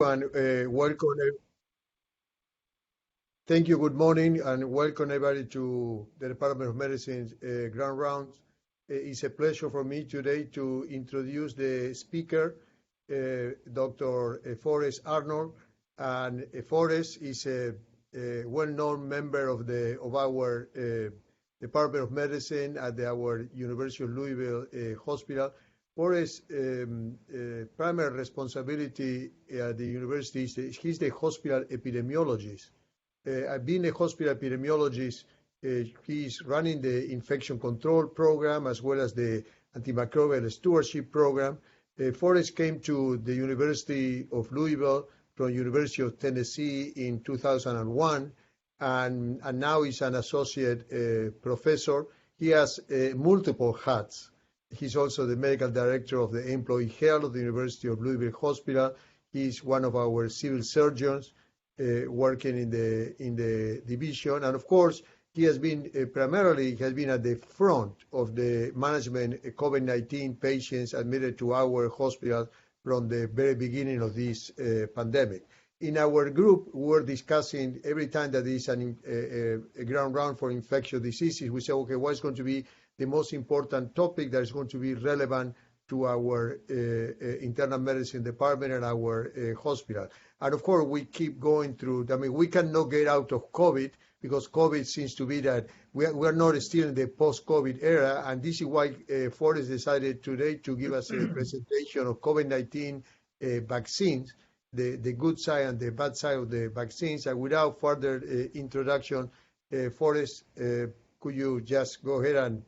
And welcome. Thank you. Good morning, and welcome everybody to the Department of Medicine's Grand Rounds. It's a pleasure for me today to introduce the speaker, Dr. Forrest Arnold. And Forrest is a well-known member of our Department of Medicine at our University of Louisville Hospital. Forrest's primary responsibility at the university is he's the hospital epidemiologist. I've been a hospital epidemiologist. He's running the infection control program as well as the antimicrobial stewardship program. Forrest came to the University of Louisville from University of Tennessee in 2001, and now he's an associate professor. He has multiple hats. He's also the medical director of the employee health of the University of Louisville Hospital. He's one of our civil surgeons working in the division. And of course, he has been primarily at the front of the management of COVID-19 patients admitted to our hospital from the very beginning of this pandemic. In our group, we're discussing every time that there is a ground round for infectious diseases, we say, okay, what's going to be the most important topic that is going to be relevant to our internal medicine department and our hospital. And of course, we keep going through. I mean, we cannot get out of COVID because COVID seems to be that we are not still in the post-COVID era. And this is why Forrest decided today to give us a presentation of COVID-19 vaccines, the good side and the bad side of the vaccines. And without further introduction, Forrest, could you just go ahead and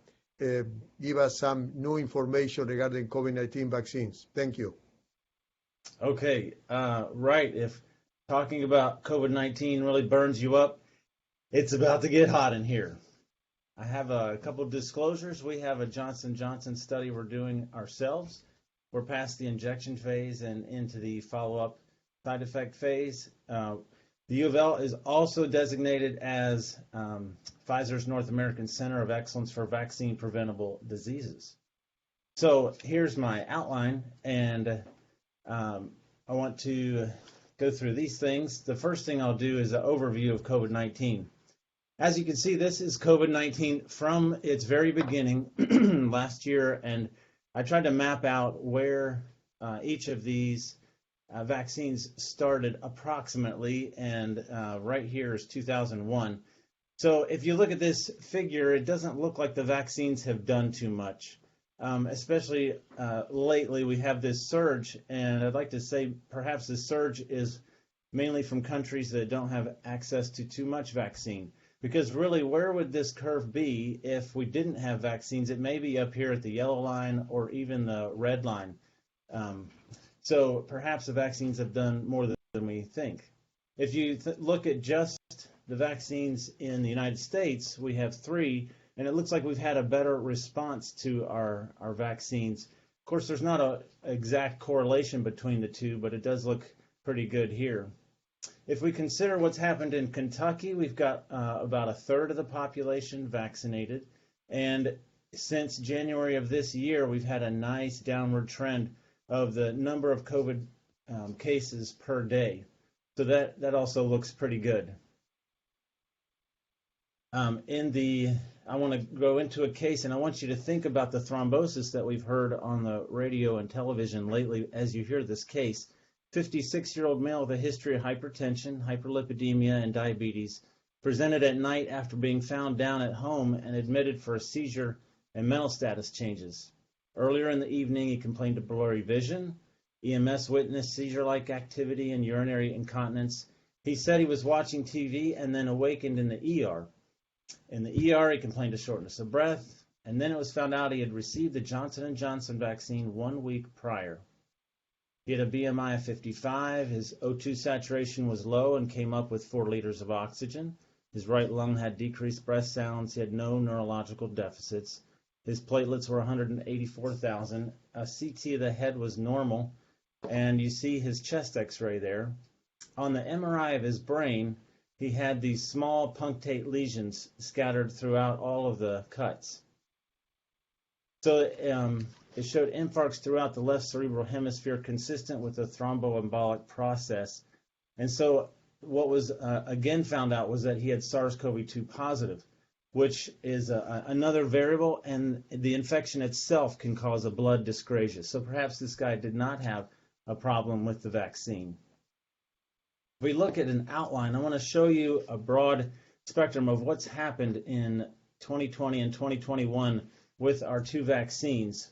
give us some new information regarding COVID-19 vaccines? Thank you. Okay, right. If talking about COVID-19 really burns you up, it's about to get hot in here. I have a couple of disclosures. We have a Johnson & Johnson study we're doing ourselves. We're past the injection phase and into the follow-up side effect phase. The UofL is also designated as Pfizer's North American Center of Excellence for Vaccine Preventable Diseases. So here's my outline, and I want to go through these things. The first thing I'll do is an overview of COVID-19. As you can see, this is COVID-19 from its very beginning last year, and I tried to map out where each of these vaccines started approximately, and right here is 2001. So if you look at this figure, it doesn't look like the vaccines have done too much. Especially lately, we have this surge, and I'd like to say perhaps this surge is mainly from countries that don't have access to too much vaccine. Because really, where would this curve be if we didn't have vaccines? It may be up here at the yellow line or even the red line. So perhaps the vaccines have done more than we think. If you look at just the vaccines in the United States, we have 3, and it looks like we've had a better response to our vaccines. Of course, there's not an exact correlation between the two, but it does look pretty good here. If we consider what's happened in Kentucky, we've got about a third of the population vaccinated, and since January of this year, we've had a nice downward trend of the number of COVID cases per day. So that also looks pretty good. I want to go into a case, and I want you to think about the thrombosis that we've heard on the radio and television lately as you hear this case. 56-year-old male with a history of hypertension, hyperlipidemia, and diabetes, presented at night after being found down at home and admitted for a seizure and mental status changes. Earlier in the evening, he complained of blurry vision. EMS witnessed seizure-like activity and urinary incontinence. He said he was watching TV and then awakened in the ER. In the ER, he complained of shortness of breath, and then it was found out he had received the Johnson & Johnson vaccine 1 week prior. He had a BMI of 55. His O2 saturation was low and came up with 4 liters of oxygen. His right lung had decreased breath sounds. He had no neurological deficits. His platelets were 184,000. A CT of the head was normal, and you see his chest x-ray there. On the MRI of his brain, he had these small punctate lesions scattered throughout all of the cuts. So it showed infarcts throughout the left cerebral hemisphere consistent with the thromboembolic process. And so what was again found out was that he had SARS-CoV-2 positive, which is another variable, and the infection itself can cause a blood dyscrasia. So perhaps this guy did not have a problem with the vaccine. If we look at an outline, I want to show you a broad spectrum of what's happened in 2020 and 2021 with our two vaccines.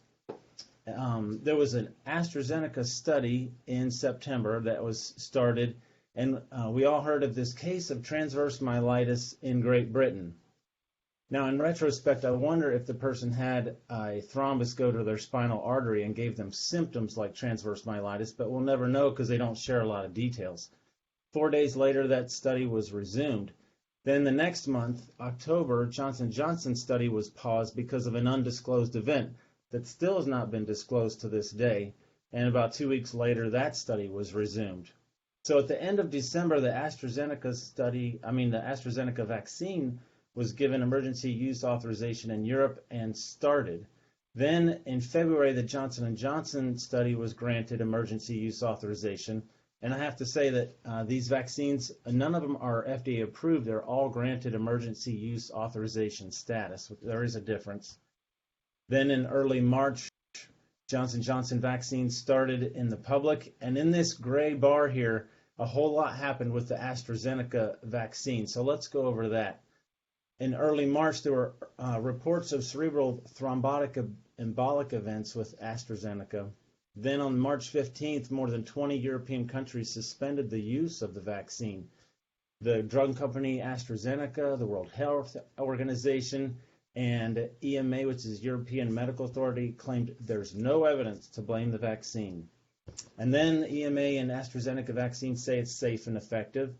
There was an AstraZeneca study in September that was started, and we all heard of this case of transverse myelitis in Great Britain. Now, in retrospect, I wonder if the person had a thrombus go to their spinal artery and gave them symptoms like transverse myelitis, but we'll never know because they don't share a lot of details. 4 days later, that study was resumed. Then the next month, October, Johnson & Johnson's study was paused because of an undisclosed event that still has not been disclosed to this day. And about 2 weeks later, that study was resumed. So at the end of December, the AstraZeneca vaccine was given emergency use authorization in Europe and started. Then in February, the Johnson & Johnson study was granted emergency use authorization. And I have to say that these vaccines, none of them are FDA approved. They're all granted emergency use authorization status. There is a difference. Then in early March, Johnson & Johnson vaccine started in the public. And in this gray bar here, a whole lot happened with the AstraZeneca vaccine. So let's go over that. In early March, there were reports of cerebral thrombotic embolic events with AstraZeneca. Then on March 15th, more than 20 European countries suspended the use of the vaccine. The drug company AstraZeneca, the World Health Organization, and EMA, which is European Medical Authority, claimed there's no evidence to blame the vaccine. And then EMA and AstraZeneca vaccines say it's safe and effective.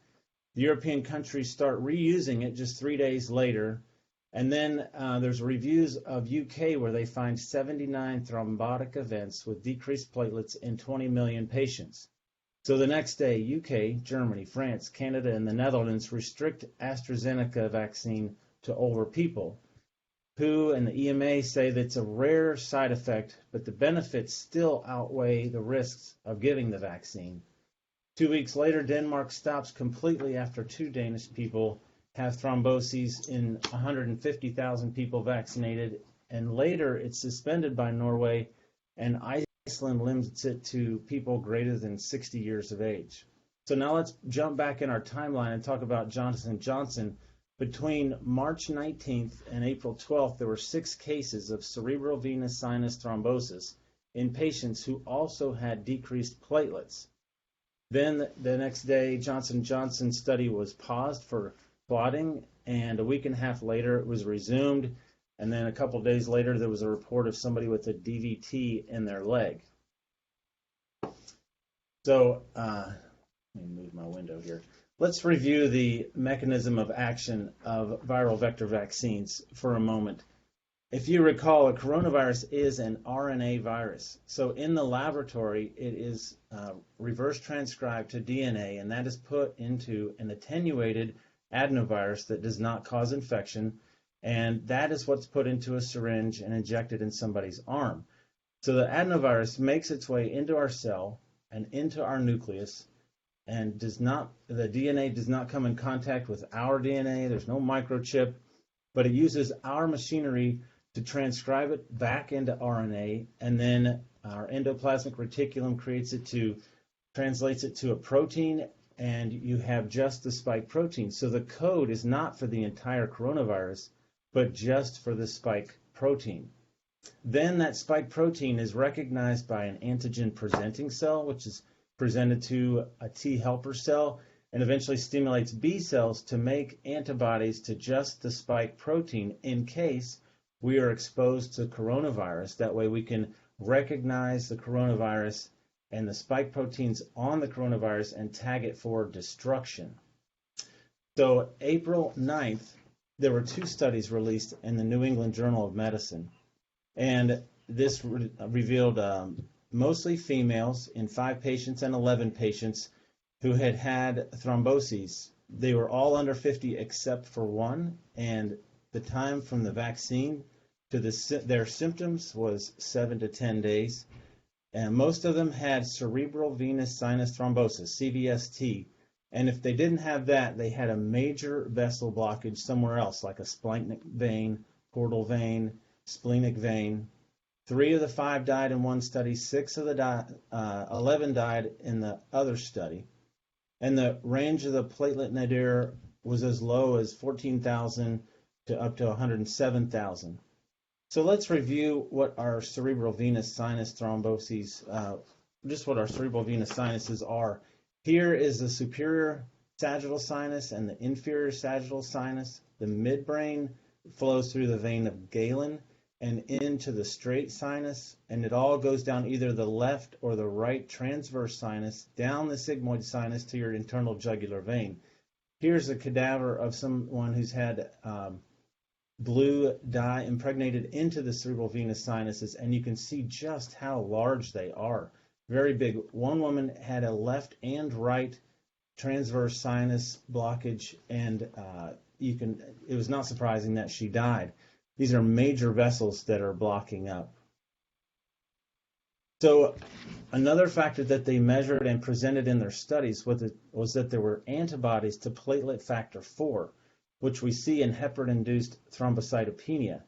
The European countries start reusing it just 3 days later. And then there's reviews of UK where they find 79 thrombotic events with decreased platelets in 20 million patients. So the next day, UK, Germany, France, Canada, and the Netherlands restrict AstraZeneca vaccine to older people. WHO and the EMA say that it's a rare side effect, but the benefits still outweigh the risks of giving the vaccine. 2 weeks later, Denmark stops completely after 2 Danish people have thromboses in 150,000 people vaccinated, and later it's suspended by Norway, and Iceland limits it to people greater than 60 years of age. So now let's jump back in our timeline and talk about Johnson & Johnson. Between March 19th and April 12th, there were 6 cases of cerebral venous sinus thrombosis in patients who also had decreased platelets. Then the next day, Johnson & Johnson's study was paused for clotting, and a week and a half later it was resumed, and then a couple of days later there was a report of somebody with a DVT in their leg. So let me move my window here. Let's review the mechanism of action of viral vector vaccines for a moment. If you recall, a coronavirus is an RNA virus. So in the laboratory, it is reverse transcribed to DNA, and that is put into an attenuated adenovirus that does not cause infection, and that is what's put into a syringe and injected in somebody's arm. So the adenovirus makes its way into our cell and into our nucleus, and the DNA does not come in contact with our DNA. There's no microchip, but it uses our machinery to transcribe it back into RNA, and then our endoplasmic reticulum translates it to a protein, and you have just the spike protein. So the code is not for the entire coronavirus, but just for the spike protein. Then that spike protein is recognized by an antigen-presenting cell, which is presented to a T helper cell, and eventually stimulates B cells to make antibodies to just the spike protein in case we are exposed to coronavirus. That way we can recognize the coronavirus and the spike proteins on the coronavirus and tag it for destruction. So April 9th, there were 2 studies released in the New England Journal of Medicine. And this revealed mostly females in 5 patients and 11 patients who had thromboses. They were all under 50 except for one, and the time from the vaccine to their symptoms was 7 to 10 days. And most of them had cerebral venous sinus thrombosis, CVST. And if they didn't have that, they had a major vessel blockage somewhere else, like a splenic vein, portal vein, splenic vein. 3 of the 5 died in one study, 6 of the 11 died in the other study. And the range of the platelet nadir was as low as 14,000 to up to 107,000. So let's review what our cerebral venous sinus thromboses, just what our cerebral venous sinuses are. Here is the superior sagittal sinus and the inferior sagittal sinus. The midbrain flows through the vein of Galen and into the straight sinus, and it all goes down either the left or the right transverse sinus, down the sigmoid sinus to your internal jugular vein. Here's a cadaver of someone who's had blue dye impregnated into the cerebral venous sinuses, and you can see just how large they are. Very big. One woman had a left and right transverse sinus blockage, and it was not surprising that she died. These are major vessels that are blocking up. So another factor that they measured and presented in their studies was that there were antibodies to platelet factor 4, which we see in heparin-induced thrombocytopenia.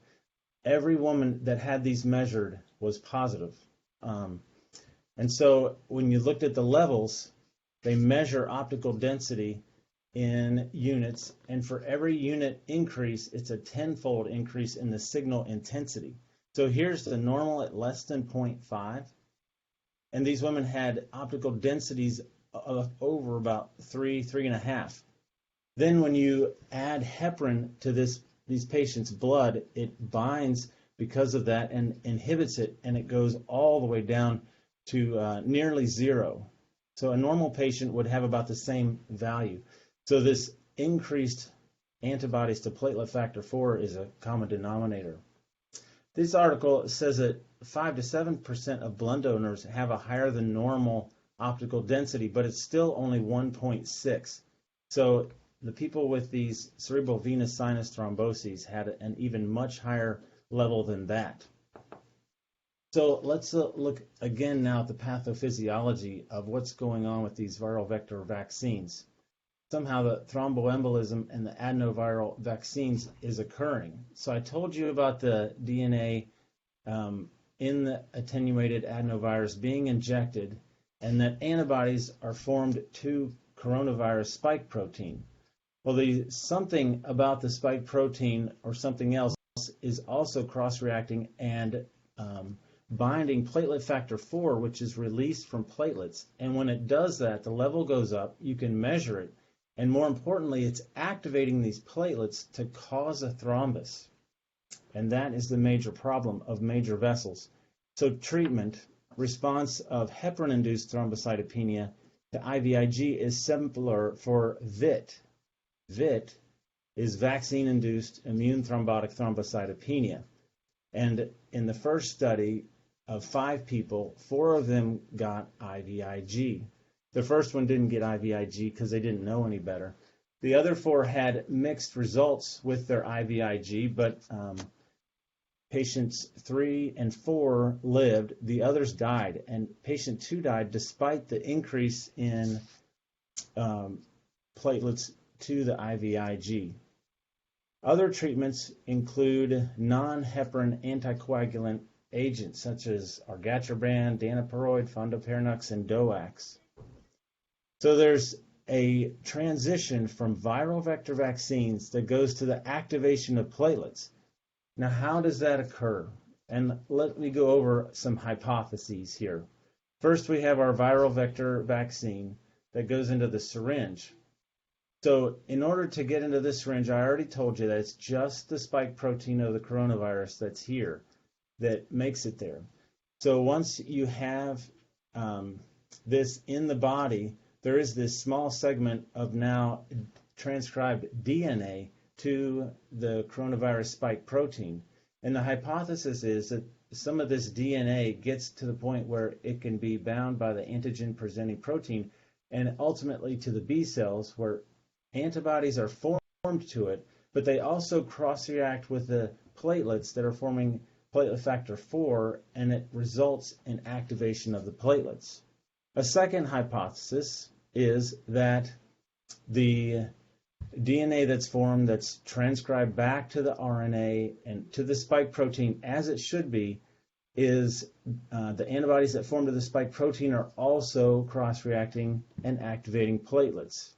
Every woman that had these measured was positive. And so when you looked at the levels, they measure optical density in units, and for every unit increase, it's a 10-fold increase in the signal intensity. So here's the normal at less than 0.5, and these women had optical densities of over about 3.5. Then when you add heparin to these patients' blood, it binds because of that and inhibits it, and it goes all the way down to nearly 0. So a normal patient would have about the same value. So this increased antibodies to platelet factor 4 is a common denominator. This article says that 5 to 7% of blood donors have a higher than normal optical density, but it's still only 1.6. So the people with these cerebral venous sinus thromboses had an even much higher level than that. So let's look again now at the pathophysiology of what's going on with these viral vector vaccines. Somehow the thromboembolism and the adenoviral vaccines is occurring. So I told you about the DNA in the attenuated adenovirus being injected, and that antibodies are formed to coronavirus spike protein. Well, something about the spike protein or something else is also cross-reacting and binding platelet factor 4, which is released from platelets. And when it does that, the level goes up, you can measure it, and more importantly, it's activating these platelets to cause a thrombus. And that is the major problem of major vessels. So treatment, response of heparin-induced thrombocytopenia to IVIG is simpler for VITT. VITT is vaccine-induced immune thrombotic thrombocytopenia. And in the first study of 5 people, 4 of them got IVIG. The first one didn't get IVIG because they didn't know any better. The other 4 had mixed results with their IVIG, but patients 3 and 4 lived. The others died, and patient 2 died despite the increase in platelets to the IVIG. Other treatments include non-heparin anticoagulant agents such as argatroban, daniparoid, fondaparinux, and DOACs. So there's a transition from viral vector vaccines that goes to the activation of platelets. Now, how does that occur? And let me go over some hypotheses here. First, we have our viral vector vaccine that goes into the syringe. So in order to get into this syringe, I already told you that it's just the spike protein of the coronavirus that's here that makes it there. So once you have this in the body, there is this small segment of now transcribed DNA to the coronavirus spike protein. And the hypothesis is that some of this DNA gets to the point where it can be bound by the antigen-presenting protein and ultimately to the B cells where antibodies are formed to it, but they also cross-react with the platelets that are forming platelet factor 4, and it results in activation of the platelets. A second hypothesis is that the DNA that's formed, that's transcribed back to the RNA and to the spike protein as it should be, is the antibodies that form to the spike protein are also cross-reacting and activating platelets.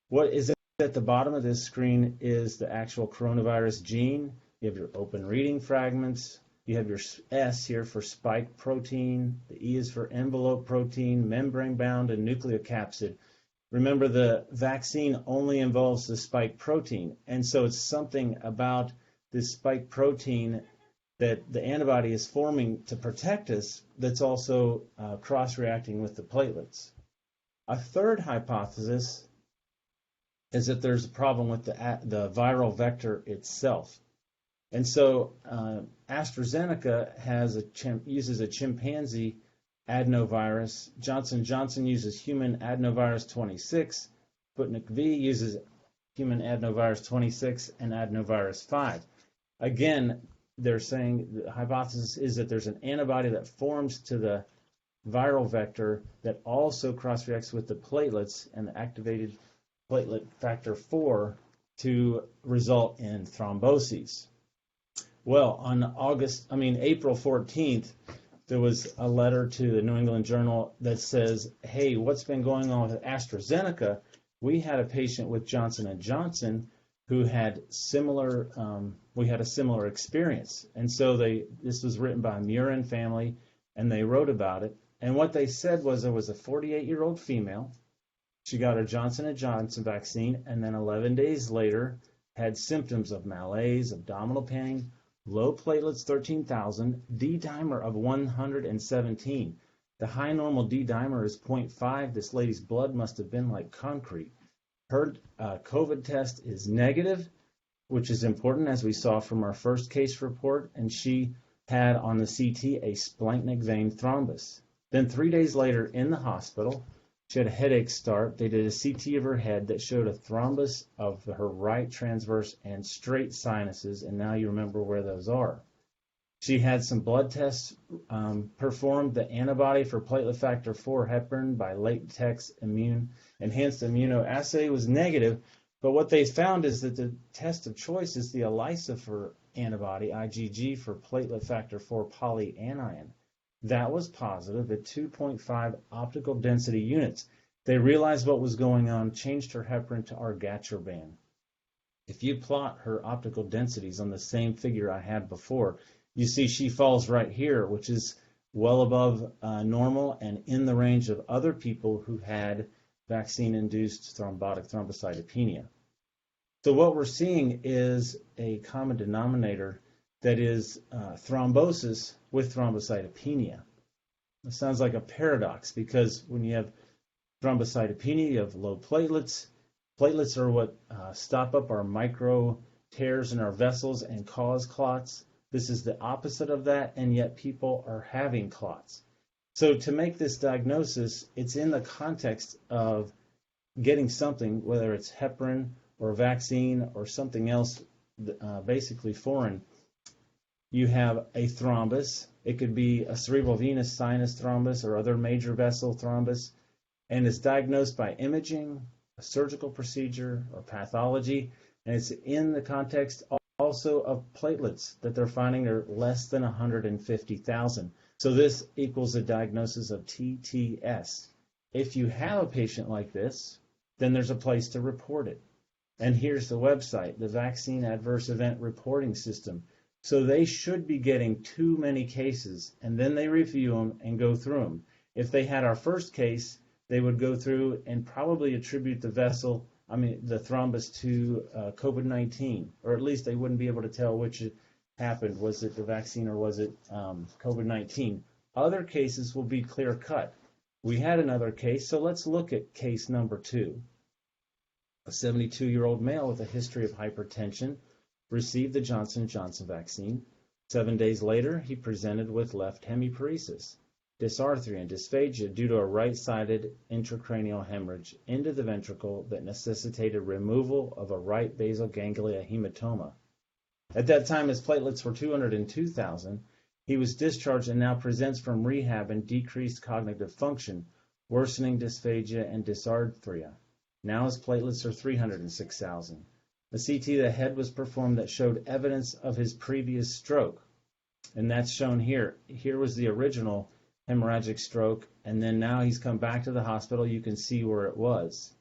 What is at the bottom of this screen is the actual coronavirus gene. You have your open reading fragments. You have your S here for spike protein. The E is for envelope protein, membrane-bound, and nucleocapsid. Remember, the vaccine only involves the spike protein, and so it's something about this spike protein that the antibody is forming to protect us that's also cross-reacting with the platelets. A third hypothesis is that there's a problem with the viral vector itself. And so AstraZeneca uses a chimpanzee adenovirus. Johnson & Johnson uses human adenovirus 26. Sputnik V uses human adenovirus 26 and adenovirus 5. Again, they're saying the hypothesis is that there's an antibody that forms to the viral vector that also cross-reacts with the platelets and the activated platelet factor 4 to result in thromboses. Well, on April 14th, there was a letter to the New England Journal that says, hey, what's been going on with AstraZeneca? We had a patient with Johnson & Johnson who had we had a similar experience. And so this was written by Murin family, and they wrote about it. And what they said was there was a 48-year-old female. She got her Johnson & Johnson vaccine, and then 11 days later had symptoms of malaise, abdominal pain, low platelets 13,000, D-dimer of 117. The high normal D-dimer is 0.5. This lady's blood must have been like concrete. Her COVID test is negative, which is important, as we saw from our first case report, and she had on the CT a splanchnic vein thrombus. Then 3 days later in the hospital, she had a headache start. They did a CT of her head that showed a thrombus of her right transverse and straight sinuses, and now you remember where those are. She had some blood tests performed. The antibody for platelet factor 4 heparin by latex enhanced immunoassay was negative, but what they found is that the test of choice is the ELISA for antibody, IgG, for platelet factor 4 polyanion. That was positive at 2.5 optical density units. They realized what was going on, changed her heparin to argatroban. If you plot her optical densities on the same figure I had before, you see she falls right here, which is well above normal and in the range of other people who had vaccine-induced thrombotic thrombocytopenia. So what we're seeing is a common denominator that is thrombosis with thrombocytopenia. It sounds like a paradox because when you have thrombocytopenia, you have low platelets. Platelets are what stop up our micro tears in our vessels and cause clots. This is the opposite of that, and yet people are having clots. So to make this diagnosis, it's in the context of getting something, whether it's heparin or a vaccine or something else basically foreign. You have a thrombus. It could be a cerebral venous sinus thrombus or other major vessel thrombus, and it's diagnosed by imaging, a surgical procedure, or pathology, and it's in the context also of platelets that they're finding are less than 150,000. So this equals a diagnosis of TTS. If you have a patient like this, then there's a place to report it. And here's the website, the Vaccine Adverse Event Reporting System. So they should be getting too many cases, and then they review them and go through them. If they had our first case, they would go through and probably attribute the thrombus to COVID-19, or at least they wouldn't be able to tell which happened. Was it the vaccine or was it COVID-19? Other cases will be clear-cut. We had another case, so let's look at case number 2. A 72-year-old male with a history of hypertension received the Johnson & Johnson vaccine. 7 days later, he presented with left hemiparesis, dysarthria, and dysphagia due to a right-sided intracranial hemorrhage into the ventricle that necessitated removal of a right basal ganglia hematoma. At that time, his platelets were 202,000. He was discharged and now presents from rehab in decreased cognitive function, worsening dysphagia and dysarthria. Now his platelets are 306,000. A CT of the head was performed that showed evidence of his previous stroke, and that's shown here. Here was the original hemorrhagic stroke, and then now he's come back to the hospital. You can see where it was.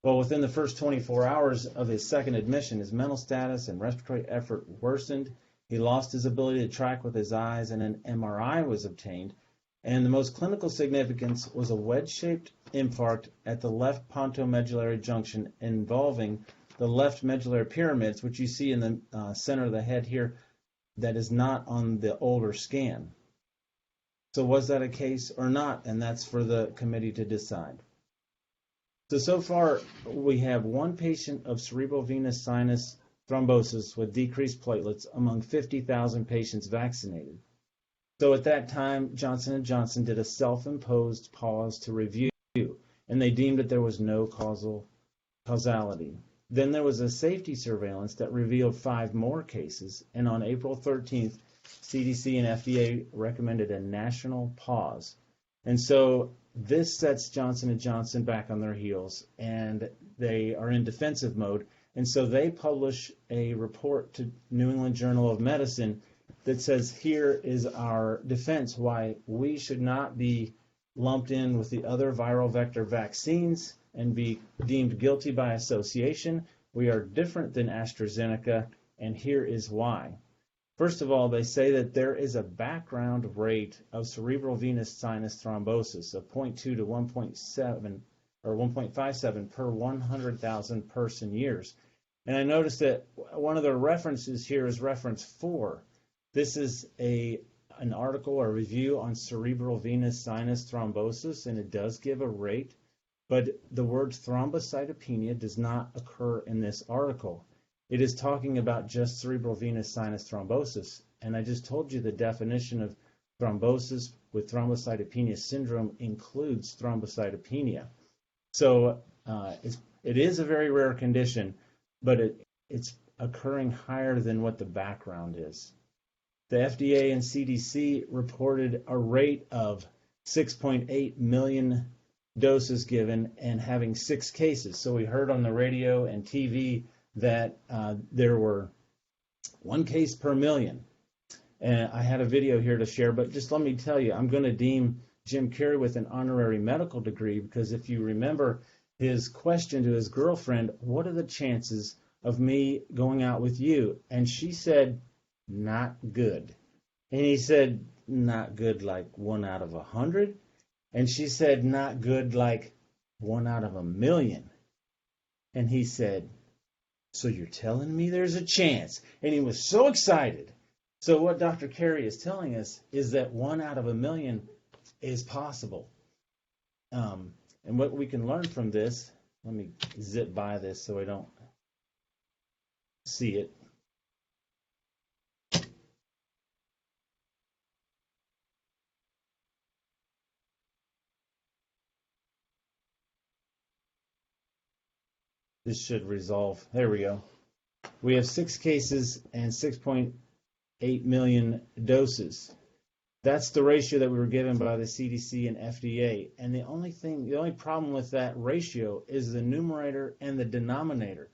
Well, within the first 24 hours of his second admission, his mental status and respiratory effort worsened. He lost his ability to track with his eyes, and an MRI was obtained. And the most clinical significance was a wedge-shaped infarct at the left pontomedullary junction involving the left medullary pyramids, which you see in the center of the head here, that is not on the older scan. So was that a case or not? And that's for the committee to decide. So far, we have one patient of cerebral venous sinus thrombosis with decreased platelets among 50,000 patients vaccinated. So at that time, Johnson & Johnson did a self-imposed pause to review, and they deemed that there was no causality. Then there was a safety surveillance that revealed 5 more cases, and on April 13th, CDC and FDA recommended a national pause. And so this sets Johnson & Johnson back on their heels, and they are in defensive mode. And so they publish a report to New England Journal of Medicine that says, here is our defense why we should not be lumped in with the other viral vector vaccines and be deemed guilty by association. We are different than AstraZeneca, and here is why. First of all, they say that there is a background rate of cerebral venous sinus thrombosis of 0.2 to 1.7 or 1.57 per 100,000 person years. And I noticed that one of the references here is reference 4. This is an article or review on cerebral venous sinus thrombosis, and it does give a rate, but the word thrombocytopenia does not occur in this article. It is talking about just cerebral venous sinus thrombosis, and I just told you the definition of thrombosis with thrombocytopenia syndrome includes thrombocytopenia. So it is a very rare condition, but it's occurring higher than what the background is. The FDA and CDC reported a rate of 6.8 million doses given and having 6 cases. So we heard on the radio and TV that there were 1 case per million. And I had a video here to share, but just let me tell you, I'm going to deem Jim Carrey with an honorary medical degree, because if you remember his question to his girlfriend, what are the chances of me going out with you? And she said, not good. And he said, not good like 1 out of 100. And she said, not good like 1 out of 1,000,000. And he said, so you're telling me there's a chance? And he was so excited. So what Dr. Carey is telling us is that 1 out of 1,000,000 is possible. And what we can learn from this, let me zip by this so I don't see it. This should resolve. There we go. We have 6 cases and 6.8 million doses. That's the ratio that we were given by the CDC and FDA. And the only problem with that ratio is the numerator and the denominator.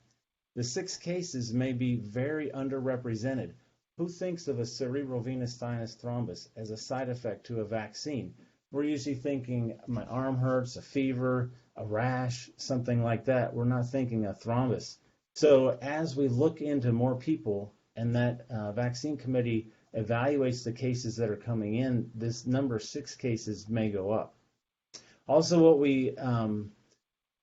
The 6 cases may be very underrepresented. Who thinks of a cerebral venous sinus thrombus as a side effect to a vaccine? We're usually thinking my arm hurts, a fever, a rash, something like that. We're not thinking a thrombus. So as we look into more people and that vaccine committee evaluates the cases that are coming in, this number 6 cases may go up. Also, what we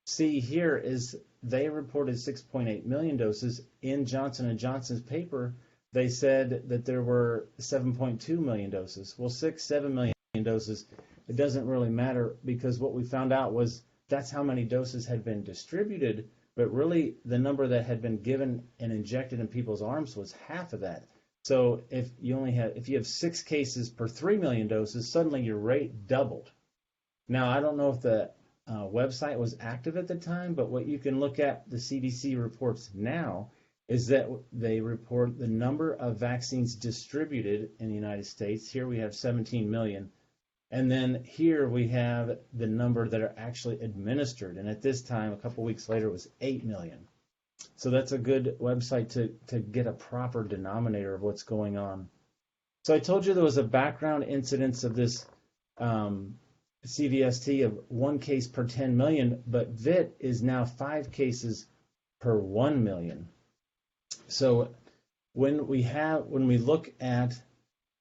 see here is they reported 6.8 million doses. In Johnson & Johnson's paper, they said that there were 7.2 million doses. Well, 7 million doses, it doesn't really matter, because what we found out was that's how many doses had been distributed, but really the number that had been given and injected in people's arms was half of that. So if you have 6 cases per 3 million doses, suddenly your rate doubled. Now, I don't know if the website was active at the time, but what you can look at the CDC reports now is that they report the number of vaccines distributed in the United States. Here we have 17 million. And then here we have the number that are actually administered. And at this time, a couple weeks later, it was 8 million. So that's a good website to get a proper denominator of what's going on. So I told you there was a background incidence of this CVST of 1 case per 10 million, but VITT is now 5 cases per 1 million. So when we look at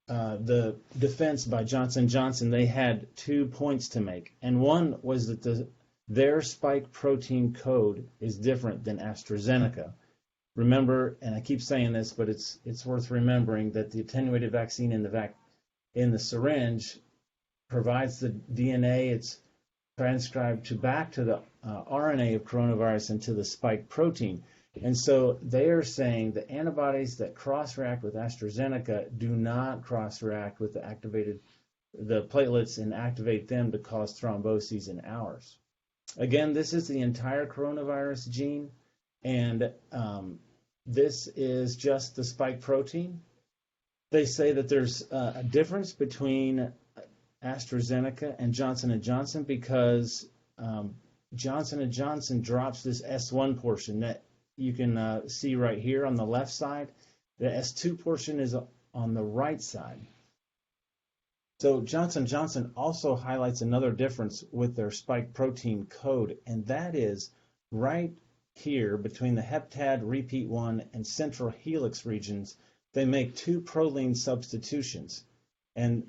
the defense by Johnson & Johnson, they had 2 points to make. And one was that their spike protein code is different than AstraZeneca. Remember, and I keep saying this, but it's worth remembering that the attenuated vaccine in the syringe provides the DNA. It's transcribed back to the RNA of coronavirus and to the spike protein. And so they are saying the antibodies that cross-react with AstraZeneca do not cross-react with the platelets and activate them to cause thromboses in ours. Again, this is the entire coronavirus gene, and this is just the spike protein. They say that there's a difference between AstraZeneca and Johnson & Johnson because Johnson & Johnson drops this S1 portion that you can see right here on the left side. The S2 portion is on the right side. So Johnson & Johnson also highlights another difference with their spike protein code, and that is right here between the heptad repeat 1 and central helix regions, they make 2 proline substitutions. And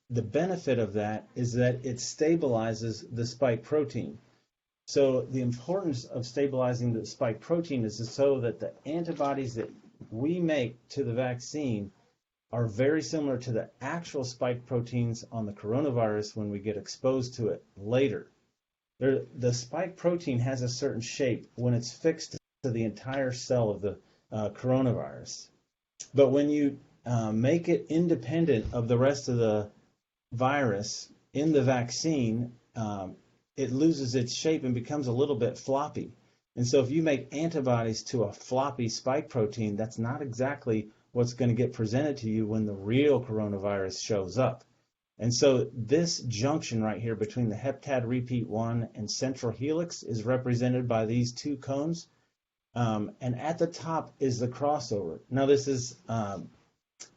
the benefit of that is that it stabilizes the spike protein. So the importance of stabilizing the spike protein is so that the antibodies that we make to the vaccine are very similar to the actual spike proteins on the coronavirus when we get exposed to it later. The spike protein has a certain shape when it's fixed to the entire cell of the coronavirus. But when you make it independent of the rest of the virus in the vaccine, it loses its shape and becomes a little bit floppy. And so if you make antibodies to a floppy spike protein, that's not exactly what's going to get presented to you when the real coronavirus shows up. And so this junction right here between the heptad repeat 1 and central helix is represented by these 2 cones. And at the top is the crossover. Now this is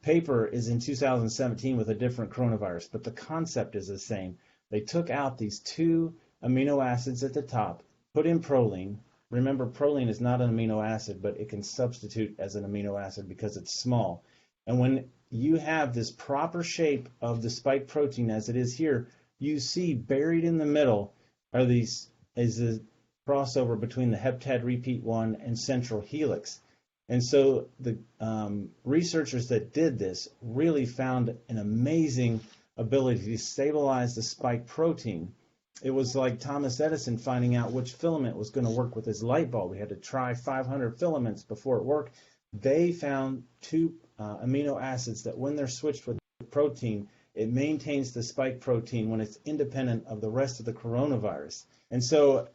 paper is in 2017 with a different coronavirus, but the concept is the same. They took out these 2 amino acids at the top, put in proline. Remember, proline is not an amino acid, but it can substitute as an amino acid because it's small. And when you have this proper shape of the spike protein as it is here, you see buried in the middle is the crossover between the heptad repeat 1 and central helix. And so the researchers that did this really found an amazing ability to stabilize the spike protein. It was like Thomas Edison finding out which filament was going to work with his light bulb. We had to try 500 filaments before it worked. They found 2 amino acids that when they're switched with protein, it maintains the spike protein when it's independent of the rest of the coronavirus. And so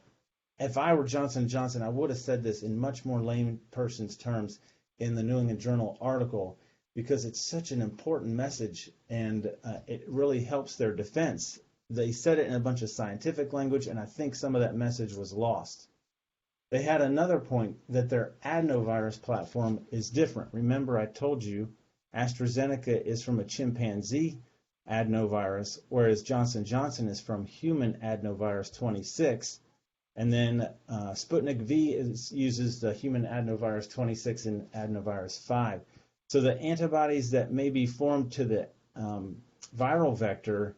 if I were Johnson & Johnson, I would have said this in much more layperson's terms in the New England Journal article because it's such an important message and it really helps their defense. They said it in a bunch of scientific language, and I think some of that message was lost. They had another point that their adenovirus platform is different. Remember, I told you AstraZeneca is from a chimpanzee adenovirus, whereas Johnson & Johnson is from human adenovirus 26. And then Sputnik V uses the human adenovirus 26 and adenovirus 5. So the antibodies that may be formed to the viral vector,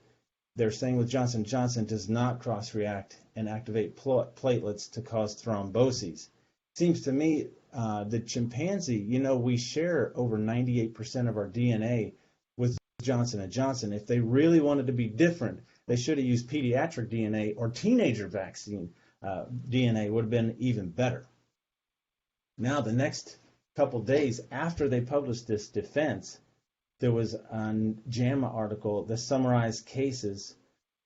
they're saying with Johnson & Johnson, does not cross-react and activate platelets to cause thromboses. Seems to me the chimpanzee, we share over 98% of our DNA with Johnson & Johnson. If they really wanted to be different, they should have used pediatric DNA or teenager vaccine DNA would have been even better. Now, the next couple days after they published this defense, there was a JAMA article that summarized cases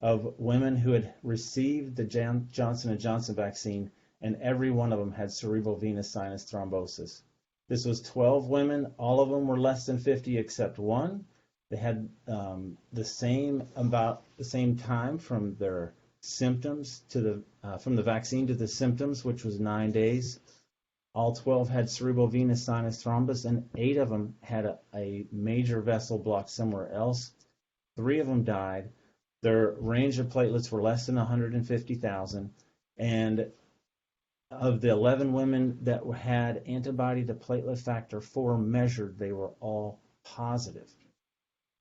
of women who had received the Johnson & Johnson vaccine, and every one of them had cerebral venous sinus thrombosis. This was 12 women. All of them were less than 50 except one. They had about the same time from their symptoms to from the vaccine to the symptoms, which was 9 days. All 12 had cerebral venous sinus thrombus, and 8 of them had a major vessel block somewhere else. 3 of them died. Their range of platelets were less than 150,000, and of the 11 women that had antibody to platelet factor 4 measured, they were all positive.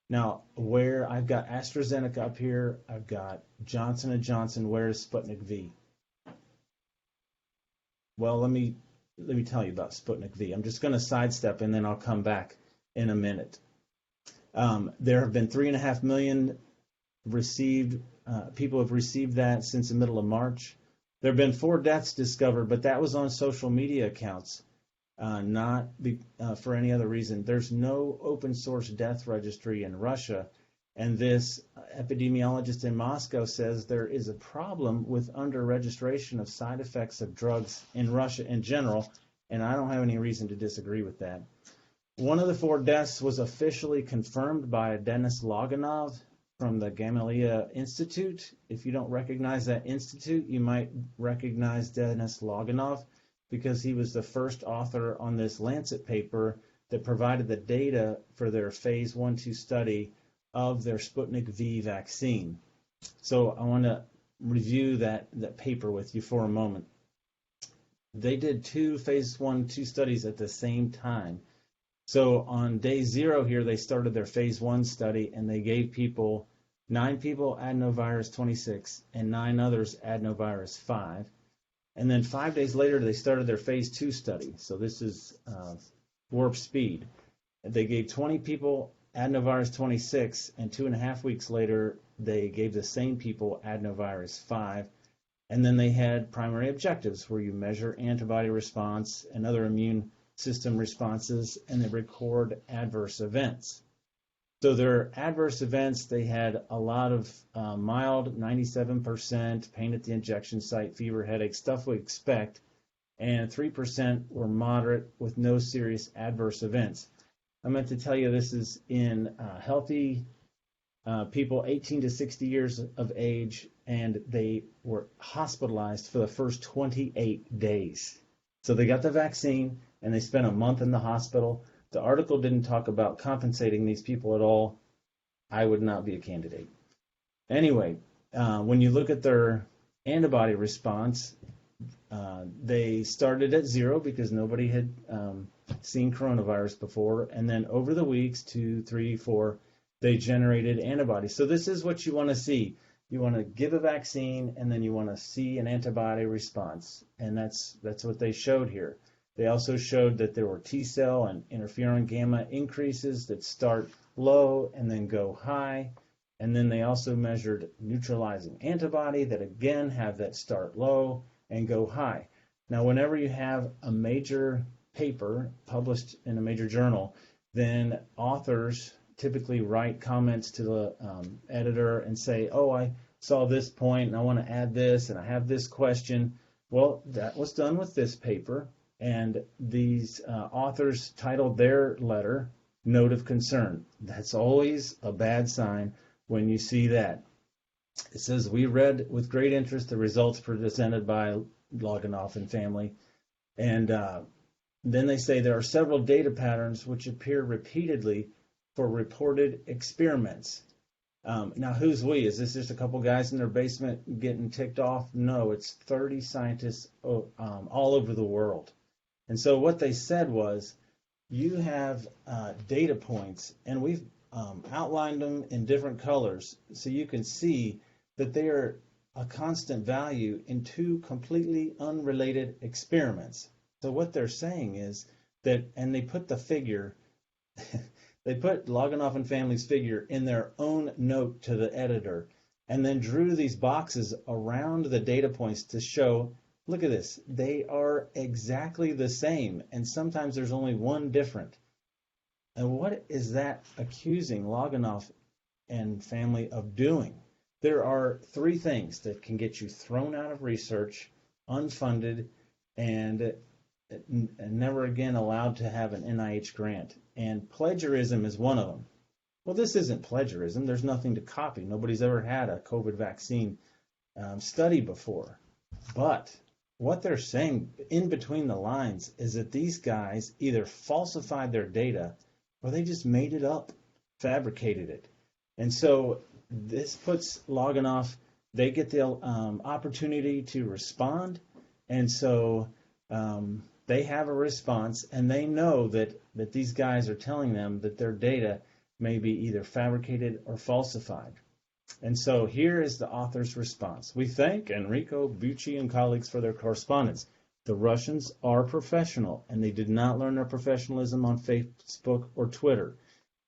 Now, where I've got AstraZeneca up here, I've got Johnson & Johnson. Where is Sputnik V? Well, let me tell you about Sputnik V. I'm just going to sidestep, and then I'll come back in a minute. There have been 3.5 million people have received that since the middle of March. There have been 4 deaths discovered, but that was on social media accounts, not for any other reason. There's no open source death registry in Russia, and this epidemiologist in Moscow says there is a problem with under-registration of side effects of drugs in Russia in general, and I don't have any reason to disagree with that. One of the 4 deaths was officially confirmed by Denis Loganov from the Gamaleya Institute. If you don't recognize that institute, you might recognize Denis Loganov because he was the first author on this Lancet paper that provided the data for their phase 1-2 study of their Sputnik V vaccine. So I want to review that paper with you for a moment. They did 2 phase 1-2 studies at the same time. So on day 0 here, they started their phase 1 study, and they gave 9 people adenovirus 26 and 9 others adenovirus 5. And then 5 days later, they started their phase 2 study. So this is warp speed. They gave 20 people adenovirus 26, and 2.5 weeks later, they gave the same people adenovirus 5. And then they had primary objectives where you measure antibody response and other immune system responses, and they record adverse events. So their adverse events, they had a lot of mild, 97%, pain at the injection site, fever, headache, stuff we expect, and 3% were moderate with no serious adverse events. I meant to tell you this is in healthy people 18 to 60 years of age, and they were hospitalized for the first 28 days. So they got the vaccine, and they spent a month in the hospital. The article didn't talk about compensating these people at all. I would not be a candidate. Anyway, when you look at their antibody response, they started at 0 because nobody had seen coronavirus before, and then over the weeks, 2, 3, 4, they generated antibodies. So this is what you want to see. You want to give a vaccine, and then you want to see an antibody response, and that's what they showed here. They also showed that there were T cell and interferon gamma increases that start low and then go high. And then they also measured neutralizing antibody that again have that start low and go high. Now, whenever you have a major paper published in a major journal, then authors typically write comments to the editor and say, oh, I saw this point and I want to add this and I have this question. Well, that was done with this paper. And these authors titled their letter, Note of Concern. That's always a bad sign when you see that. It says, we read with great interest the results presented by Loganov and family. And then they say there are several data patterns which appear repeatedly for reported experiments. Now, who's we? Is this just a couple guys in their basement getting ticked off? No, it's 30 scientists all over the world. And so what they said was, you have data points, and we've outlined them in different colors so you can see that they are a constant value in 2 completely unrelated experiments. So what they're saying is that, and they put the figure, they put Loganov and family's figure in their own note to the editor, and then drew these boxes around the data points to show, look at this, they are exactly the same, and sometimes there's only one different. And what is that accusing Loganov and family of doing? There are 3 things that can get you thrown out of research, unfunded, and never again allowed to have an NIH grant. And plagiarism is one of them. Well, this isn't plagiarism. There's nothing to copy. Nobody's ever had a COVID vaccine study before. But what they're saying in between the lines is that these guys either falsified their data or they just made it up, fabricated it. And so this puts Loganoff, they get the opportunity to respond. And so they have a response, and they know that these guys are telling them that their data may be either fabricated or falsified. And so here is the author's response. We thank Enrico Bucci and colleagues for their correspondence. The Russians are professional, and they did not learn their professionalism on Facebook or Twitter.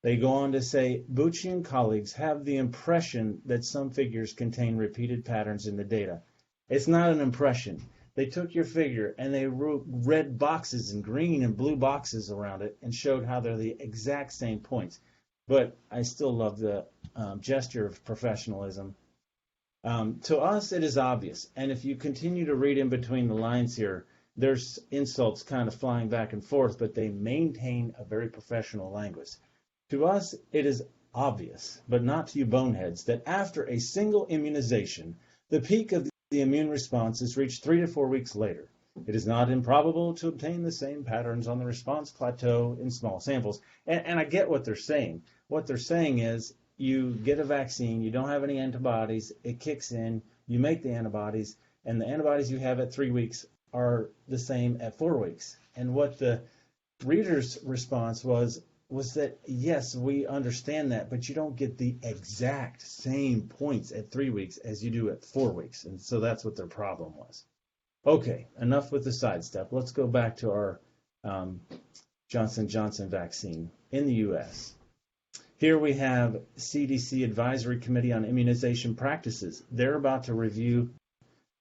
They go on to say, Bucci and colleagues have the impression that some figures contain repeated patterns in the data. It's not an impression. They took your figure and they wrote red boxes and green and blue boxes around it and showed how they're the exact same points. But I still love the gesture of professionalism. To us, it is obvious. And if you continue to read in between the lines here, there's insults kind of flying back and forth, but they maintain a very professional language. To us, it is obvious, but not to you boneheads, that after a single immunization, the peak of the immune response is reached 3 to 4 weeks later. It is not improbable to obtain the same patterns on the response plateau in small samples. And I get what they're saying. What they're saying is you get a vaccine, you don't have any antibodies, it kicks in, you make the antibodies, and the antibodies you have at 3 weeks are the same at 4 weeks. And what the reader's response was that, yes, we understand that, but you don't get the exact same points at 3 weeks as you do at 4 weeks. And so that's what their problem was. Okay, enough with the sidestep. Let's go back to our Johnson & Johnson vaccine in the U.S. Here we have CDC Advisory Committee on Immunization Practices. They're about to review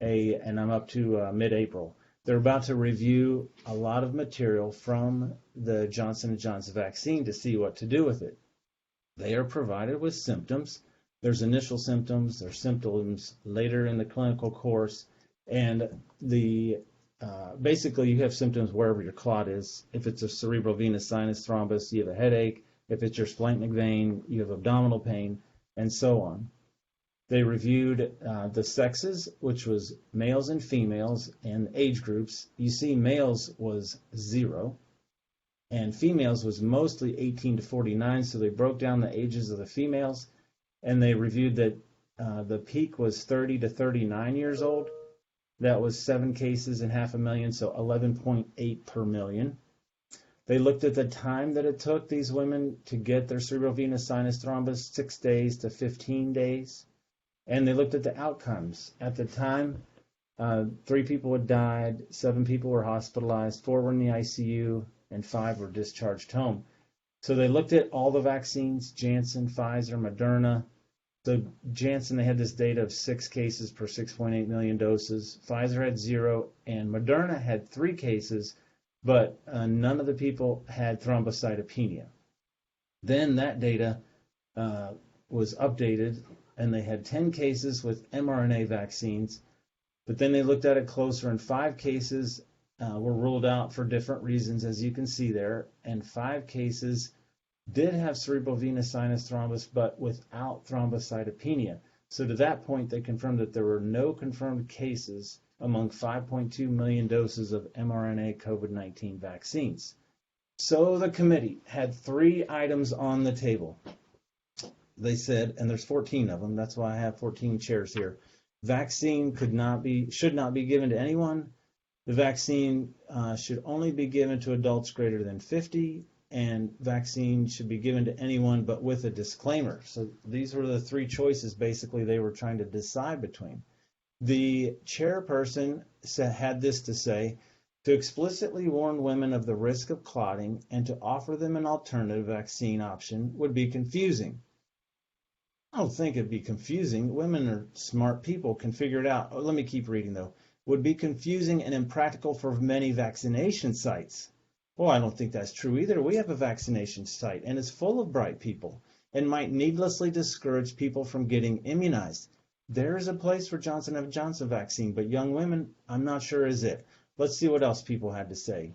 and I'm up to mid-April. They're about to review a lot of material from the Johnson & Johnson vaccine to see what to do with it. They are provided with symptoms. There's initial symptoms, there's symptoms later in the clinical course, and basically you have symptoms wherever your clot is. If it's a cerebral venous sinus thrombus, you have a headache. If it's your splenic vein, you have abdominal pain, and so on. They reviewed the sexes, which was males and females, and age groups. You see males was 0, and females was mostly 18 to 49, so they broke down the ages of the females, and they reviewed that the peak was 30 to 39 years old. That was 7 cases in 500,000, so 11.8 per million. They looked at the time that it took these women to get their cerebral venous sinus thrombus, 6 days to 15 days. And they looked at the outcomes. At the time, 3 people had died, 7 people were hospitalized, 4 were in the ICU, and 5 were discharged home. So they looked at all the vaccines, Janssen, Pfizer, Moderna. So Janssen, they had this data of 6 cases per 6.8 million doses. Pfizer had 0, and Moderna had 3 cases, but none of the people had thrombocytopenia. Then that data was updated, and they had 10 cases with mRNA vaccines, but then they looked at it closer, and 5 cases were ruled out for different reasons, as you can see there, and 5 cases did have cerebral venous sinus thrombus, but without thrombocytopenia. So to that point, they confirmed that there were no confirmed cases among 5.2 million doses of mRNA COVID-19 vaccines. So the committee had 3 items on the table. They said, and there's 14 of them, that's why I have 14 chairs here. Vaccine should not be given to anyone. The vaccine should only be given to adults greater than 50, and vaccine should be given to anyone but with a disclaimer. So these were the 3 choices basically they were trying to decide between. The chairperson had this to say: to explicitly warn women of the risk of clotting and to offer them an alternative vaccine option would be confusing. I don't think it'd be confusing. Women are smart people, can figure it out. Let me keep reading, though. Would be confusing and impractical for many vaccination sites. Well, I don't think that's true either. We have a vaccination site, and it's full of bright people, and might needlessly discourage people from getting immunized. There is a place for Johnson & Johnson vaccine, but young women, I'm not sure is it. Let's see what else people had to say.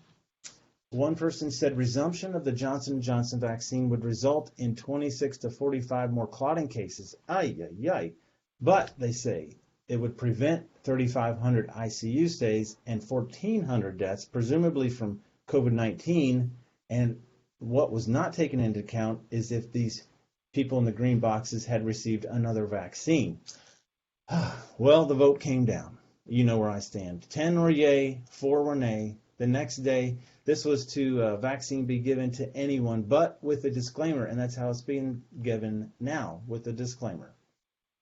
One person said resumption of the Johnson & Johnson vaccine would result in 26 to 45 more clotting cases. Ay, ay, ay. But, they say, it would prevent 3,500 ICU stays and 1,400 deaths, presumably from COVID-19. And what was not taken into account is if these people in the green boxes had received another vaccine. Well, the vote came down. You know where I stand. 10 were yay, 4 were nay. The next day, this was to vaccine be given to anyone, but with a disclaimer, and that's how it's being given now, with a disclaimer.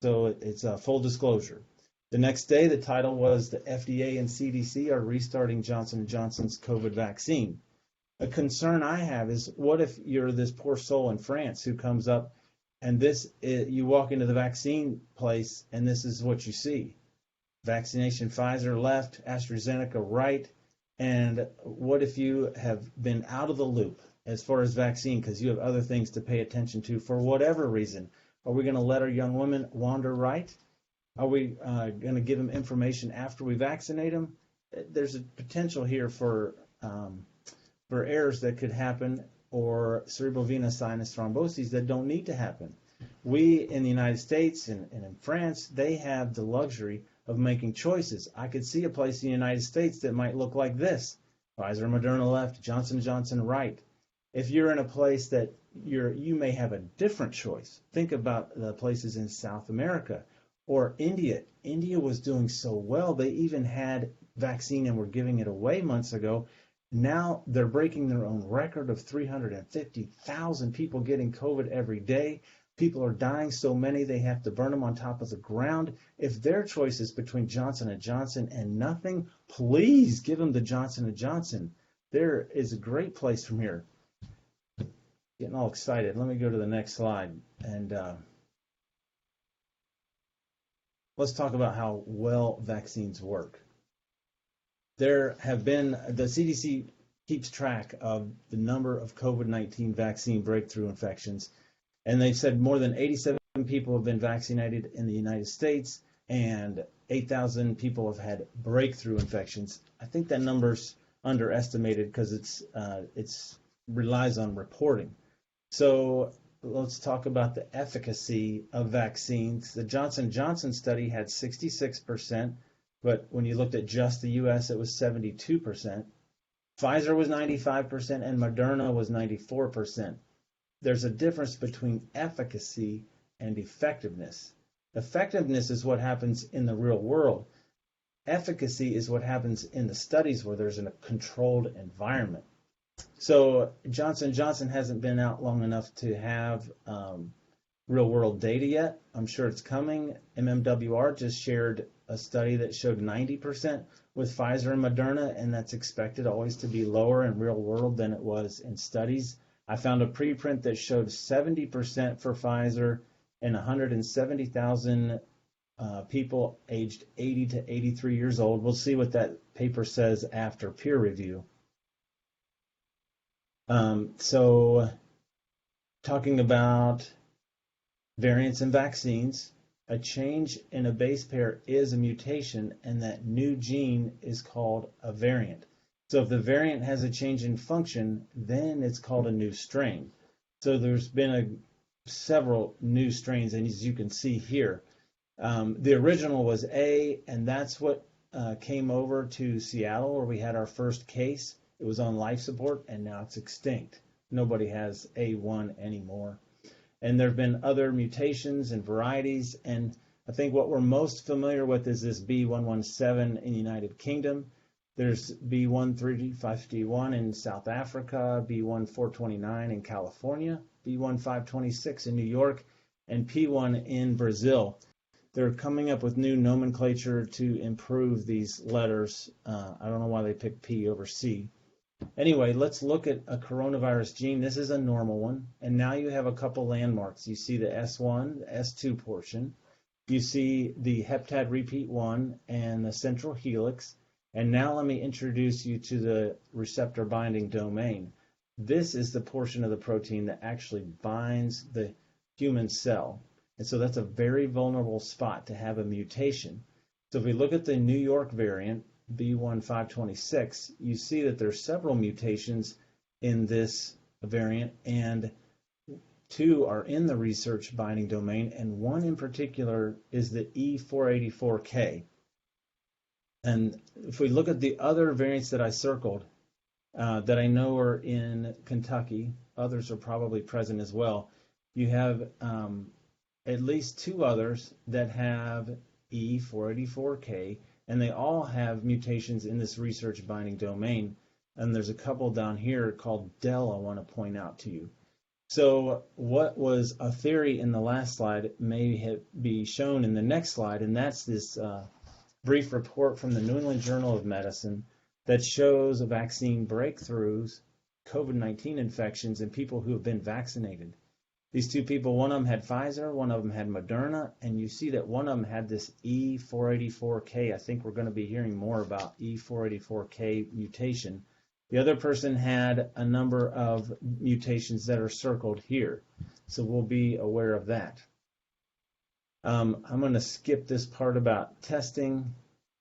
So it's a full disclosure. The next day, the title was the FDA and CDC are restarting Johnson & Johnson's COVID vaccine. A concern I have is, what if you're this poor soul in France who comes up and you walk into the vaccine place and this is what you see? Vaccination Pfizer left, AstraZeneca right. And what if you have been out of the loop as far as vaccine because you have other things to pay attention to for whatever reason? Are we going to let our young women wander right? Are we going to give them information after we vaccinate them? There's a potential here for errors that could happen, or cerebral venous sinus thromboses that don't need to happen. We in the United States and in France, they have the luxury of making choices. I could see a place in the United States that might look like this. Pfizer, Moderna left, Johnson & Johnson right. If you're in a place that you may have a different choice. Think about the places in South America or India. India was doing so well. They even had vaccine and were giving it away months ago. Now they're breaking their own record of 350,000 people getting COVID every day. People are dying so many they have to burn them on top of the ground. If their choice is between Johnson & Johnson and nothing, please give them the Johnson & Johnson. There is a great place from here. Getting all excited. Let me go to the next slide. And let's talk about how well vaccines work. The CDC keeps track of the number of COVID-19 vaccine breakthrough infections. And they've said more than 87 people have been vaccinated in the United States and 8,000 people have had breakthrough infections. I think that number's underestimated because it's relies on reporting. So let's talk about the efficacy of vaccines. The Johnson & Johnson study had 66%, but when you looked at just the U.S., it was 72%. Pfizer was 95% and Moderna was 94%. There's a difference between efficacy and effectiveness. Effectiveness is what happens in the real world. Efficacy is what happens in the studies where there's a controlled environment. So Johnson & Johnson hasn't been out long enough to have real world data yet. I'm sure it's coming. MMWR just shared a study that showed 90% with Pfizer and Moderna, and that's expected always to be lower in real world than it was in studies. I found a preprint that showed 70% for Pfizer and 170,000 people aged 80 to 83 years old. We'll see what that paper says after peer review. So talking about variants in vaccines, a change in a base pair is a mutation, and that new gene is called a variant. So if the variant has a change in function, then it's called a new strain. So there's been several new strains, and as you can see here, the original was A, and that's what came over to Seattle where we had our first case. It was on life support, and now it's extinct. Nobody has A1 anymore. And there have been other mutations and varieties, and I think what we're most familiar with is this B117 in the United Kingdom. There's B13551 in South Africa, B1429 in California, B1526 in New York, and P1 in Brazil. They're coming up with new nomenclature to improve these letters. I don't know why they picked P over C. Anyway, let's look at a coronavirus gene. This is a normal one, and now you have a couple landmarks. You see the S1, the S2 portion. You see the heptad repeat 1 and the central helix. And now let me introduce you to the receptor binding domain. This is the portion of the protein that actually binds the human cell. And so that's a very vulnerable spot to have a mutation. So if we look at the New York variant, B1526, you see that there's several mutations in this variant, and 2 are in the research binding domain, and 1 in particular is the E484K. And if we look at the other variants that I circled, that I know are in Kentucky, others are probably present as well, you have at least 2 others that have E484K, and they all have mutations in this research binding domain. And there's a couple down here called DEL I want to point out to you. So what was a theory in the last slide may be shown in the next slide, and that's this brief report from the New England Journal of Medicine that shows vaccine breakthroughs, COVID-19 infections in people who have been vaccinated. These 2 people, one of them had Pfizer, one of them had Moderna, and you see that one of them had this E484K. I think we're going to be hearing more about E484K mutation. The other person had a number of mutations that are circled here, so we'll be aware of that. I'm going to skip this part about testing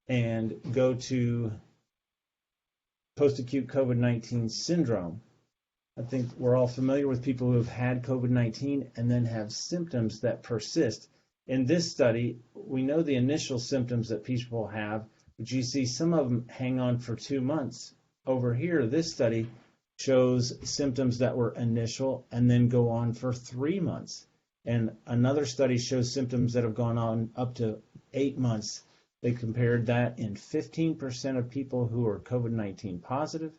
and go to post-acute COVID-19 syndrome. I think we're all familiar with people who have had COVID-19 and then have symptoms that persist. In this study, we know the initial symptoms that people have, but you see some of them hang on for 2 months. Over here, this study shows symptoms that were initial and then go on for 3 months. And another study shows symptoms that have gone on up to 8 months. They compared that in 15% of people who are COVID-19 positive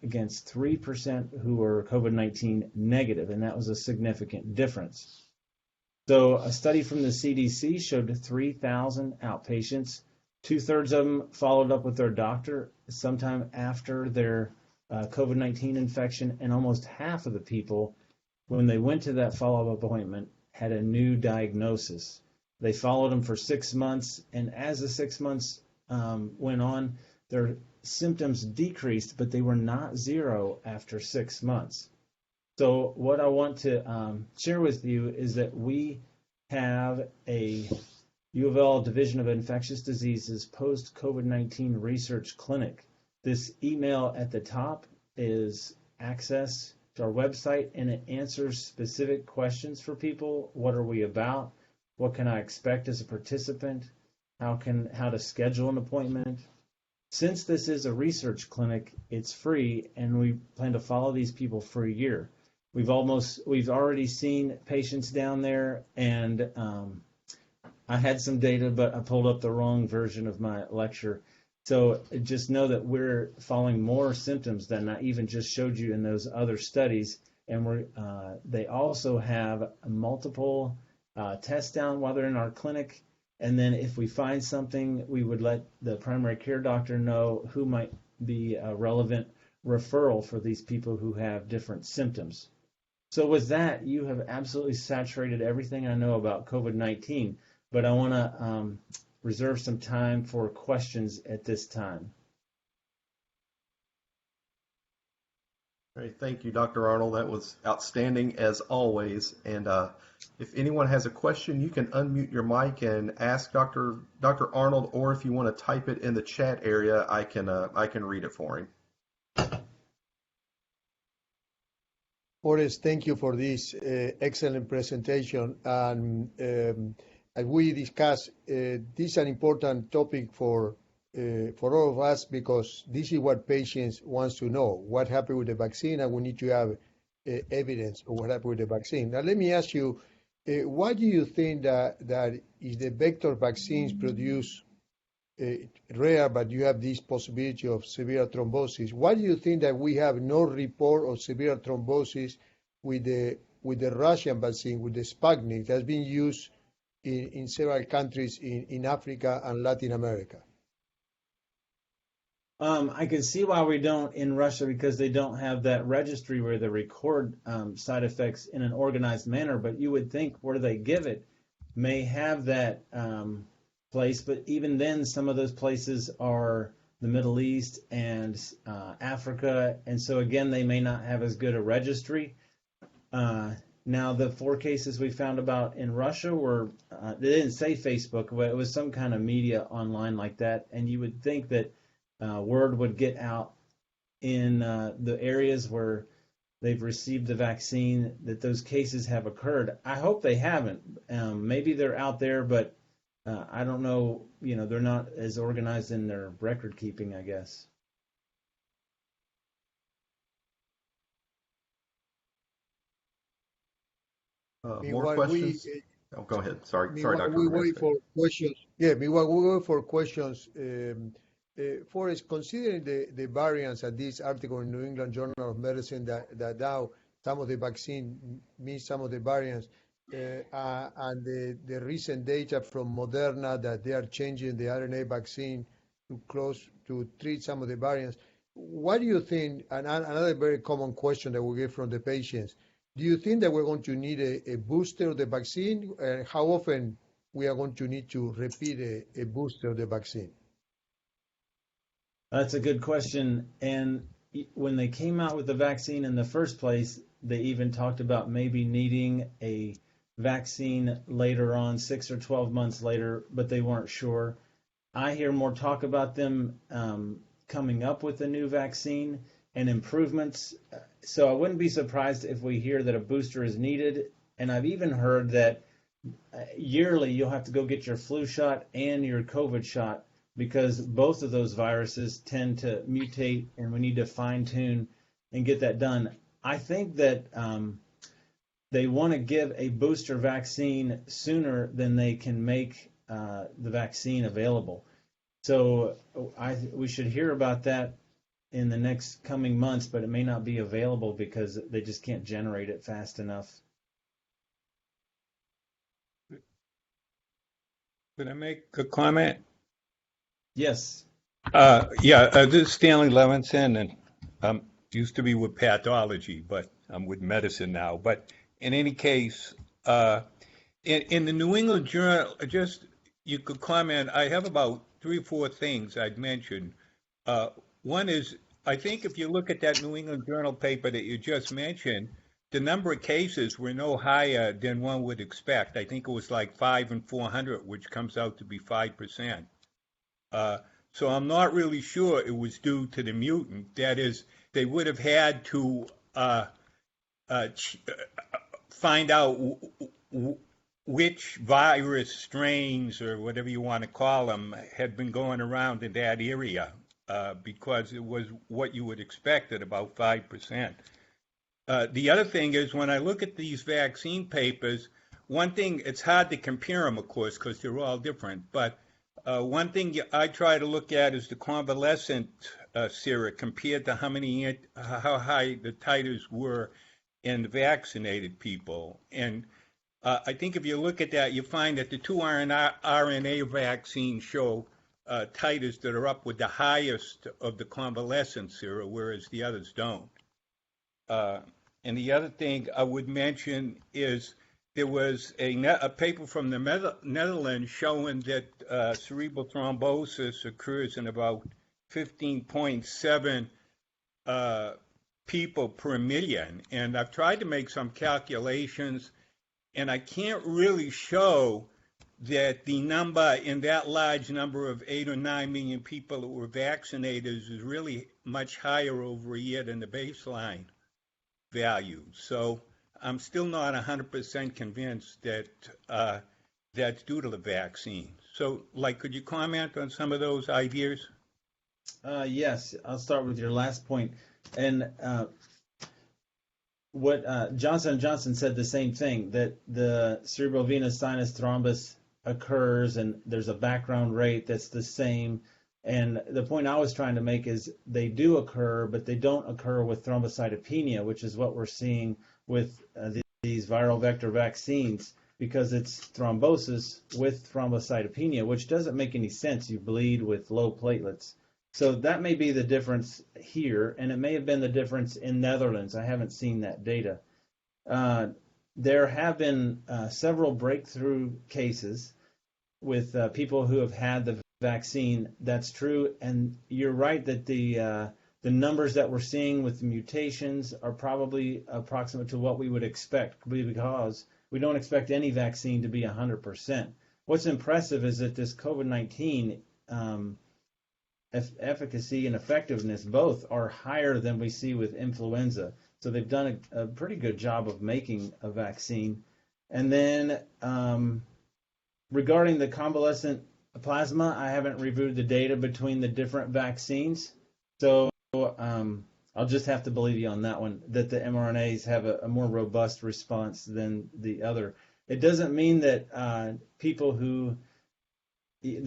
against 3% who were COVID-19 negative, and that was a significant difference. So a study from the CDC showed 3,000 outpatients. 2/3 of them followed up with their doctor sometime after their COVID-19 infection, and almost half of the people, when they went to that follow-up appointment, had a new diagnosis. They followed them for 6 months, and as the 6 months went on, their symptoms decreased, but they were not 0 after 6 months. So what I want to share with you is that we have a UofL Division of Infectious Diseases post-COVID-19 research clinic. This email at the top is access to our website, and it answers specific questions for people. What are we about? What can I expect as a participant? How to schedule an appointment? Since this is a research clinic, it's free, and we plan to follow these people for a year. We've already seen patients down there, and I had some data, but I pulled up the wrong version of my lecture. So just know that we're following more symptoms than I even just showed you in those other studies, and they also have multiple tests down while they're in our clinic. And then if we find something, we would let the primary care doctor know who might be a relevant referral for these people who have different symptoms. So with that, you have absolutely saturated everything I know about COVID-19, but I want to reserve some time for questions at this time. All right, thank you, Dr. Arnold. That was outstanding as always. And if anyone has a question, you can unmute your mic and ask Dr. Arnold, or if you want to type it in the chat area, I can read it for him. Forrest, thank you for this excellent presentation. And as we discussed, this is an important topic for all of us, because this is what patients want to know, what happened with the vaccine, and we need to have evidence of what happened with the vaccine. Now, let me ask you, why do you think that is the vector vaccines produce rare, but you have this possibility of severe thrombosis? Why do you think that we have no report of severe thrombosis with the Russian vaccine, with the Sputnik, that's been used in several countries in Africa and Latin America? I can see why we don't in Russia, because they don't have that registry where they record side effects in an organized manner. But you would think where they give it may have that place. But even then, some of those places are the Middle East and Africa. And so, again, they may not have as good a registry. Now, the 4 cases we found about in Russia were, they didn't say Facebook, but it was some kind of media online like that. And you would think that word would get out in the areas where they've received the vaccine that those cases have occurred. I hope they haven't. Maybe they're out there, but I don't know. They're not as organized in their record keeping, I guess. More questions? Go ahead. Sorry, Dr. We wait for questions. Meanwhile, we wait for questions. Forrest, considering the variants at this article in New England Journal of Medicine that now some of the vaccine means some of the variants, and the recent data from Moderna that they are changing the RNA vaccine to treat some of the variants. What do you think? And another very common question that we get from the patients. Do you think that we're going to need a booster of the vaccine? And how often we are going to need to repeat a booster of the vaccine? That's a good question. And when they came out with the vaccine in the first place, they even talked about maybe needing a vaccine later on, 6 or 12 months later, but they weren't sure. I hear more talk about them coming up with a new vaccine and improvements. So I wouldn't be surprised if we hear that a booster is needed. And I've even heard that yearly you'll have to go get your flu shot and your COVID shot because both of those viruses tend to mutate and we need to fine tune and get that done. I think that they want to give a booster vaccine sooner than they can make the vaccine available. So we should hear about that in the next coming months, but it may not be available because they just can't generate it fast enough. Can I make a comment? Yes. This is Stanley Levinson, and used to be with pathology, but I'm with medicine now. But in any case, in the New England Journal, you could comment. I have about 3 or 4 things I'd mention. One is, I think if you look at that New England Journal paper that you just mentioned, the number of cases were no higher than one would expect. I think it was like 5 in 400, which comes out to be 5%. So I'm not really sure it was due to the mutant. That is, they would have had to find out which virus strains or whatever you want to call them had been going around in that area. Because it was what you would expect at about 5%. The other thing is when I look at these vaccine papers, one thing, it's hard to compare them, of course, because they're all different. But one thing I try to look at is the convalescent sera compared to how high the titers were in the vaccinated people. And I think if you look at that, you find that the 2 RNA vaccines show titers that are up with the highest of the convalescent sera, whereas the others don't. And the other thing I would mention is there was a paper from the Netherlands showing that cerebral thrombosis occurs in about 15.7 people per million. And I've tried to make some calculations, and I can't really show that the number in that large number of 8 or 9 million people that were vaccinated is really much higher over a year than the baseline value. So I'm still not 100% convinced that that's due to the vaccine. So, could you comment on some of those ideas? Yes, I'll start with your last point. And what Johnson & Johnson said the same thing, that the cerebral venous sinus thrombus occurs and there's a background rate that's the same. And the point I was trying to make is they do occur, but they don't occur with thrombocytopenia, which is what we're seeing with these viral vector vaccines, because it's thrombosis with thrombocytopenia, which doesn't make any sense. You bleed with low platelets. So that may be the difference here, and it may have been the difference in Netherlands. I haven't seen that data. There have been several breakthrough cases with people who have had the vaccine. That's true, and you're right that the numbers that we're seeing with the mutations are probably approximate to what we would expect, because we don't expect any vaccine to be 100%. What's impressive is that this COVID-19 efficacy and effectiveness both are higher than we see with influenza. So they've done a pretty good job of making a vaccine. And then regarding the convalescent plasma, I haven't reviewed the data between the different vaccines. So I'll just have to believe you on that one, that the mRNAs have a more robust response than the other. It doesn't mean that people who it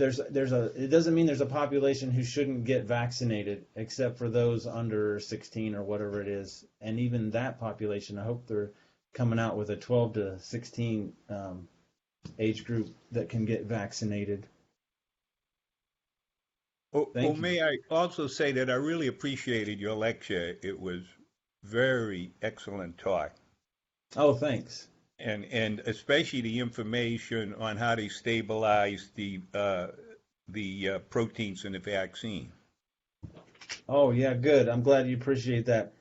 doesn't mean there's a population who shouldn't get vaccinated, except for those under 16 or whatever it is. And even that population, I hope they're coming out with a 12 to 16 age group that can get vaccinated. Well, may I also say that I really appreciated your lecture. It was very excellent talk. Oh, thanks. And especially the information on how they stabilize the proteins in the vaccine. Oh yeah, good. I'm glad you appreciate that.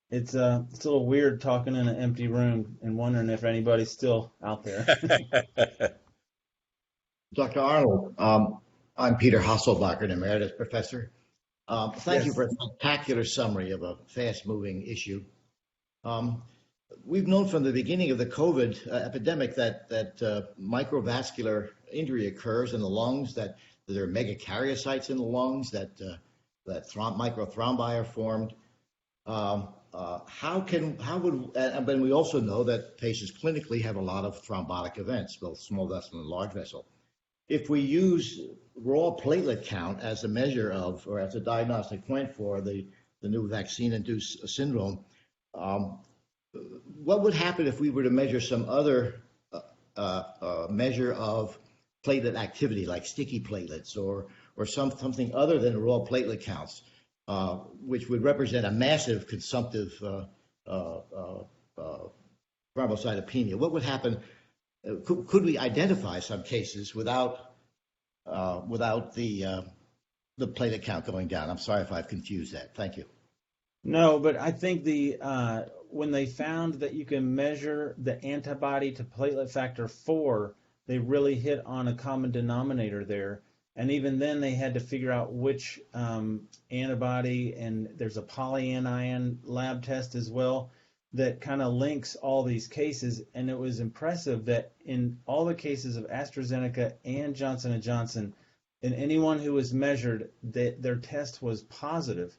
It's a little weird talking in an empty room and wondering if anybody's still out there. Dr. Arnold, I'm Peter Hasselbacher, an emeritus professor. Thank you for a spectacular summary of a fast-moving issue. We've known from the beginning of the COVID epidemic that microvascular injury occurs in the lungs, that there are megakaryocytes in the lungs, that microthrombi are formed. And we also know that patients clinically have a lot of thrombotic events, both small vessel and large vessel. If we use raw platelet count as a measure of, or as a diagnostic point for the new vaccine-induced syndrome, what would happen if we were to measure some other measure of platelet activity, like sticky platelets or something other than raw platelet counts, which would represent a massive consumptive thrombocytopenia? What would happen? Could we identify some cases without the platelet count going down? I'm sorry if I've confused that. Thank you. No, but I think when they found that you can measure the antibody to platelet factor 4, they really hit on a common denominator there. And even then, they had to figure out which antibody, and there's a Polyanion lab test as well that kind of links all these cases. And it was impressive that in all the cases of AstraZeneca and Johnson & Johnson, in anyone who was measured, their test was positive.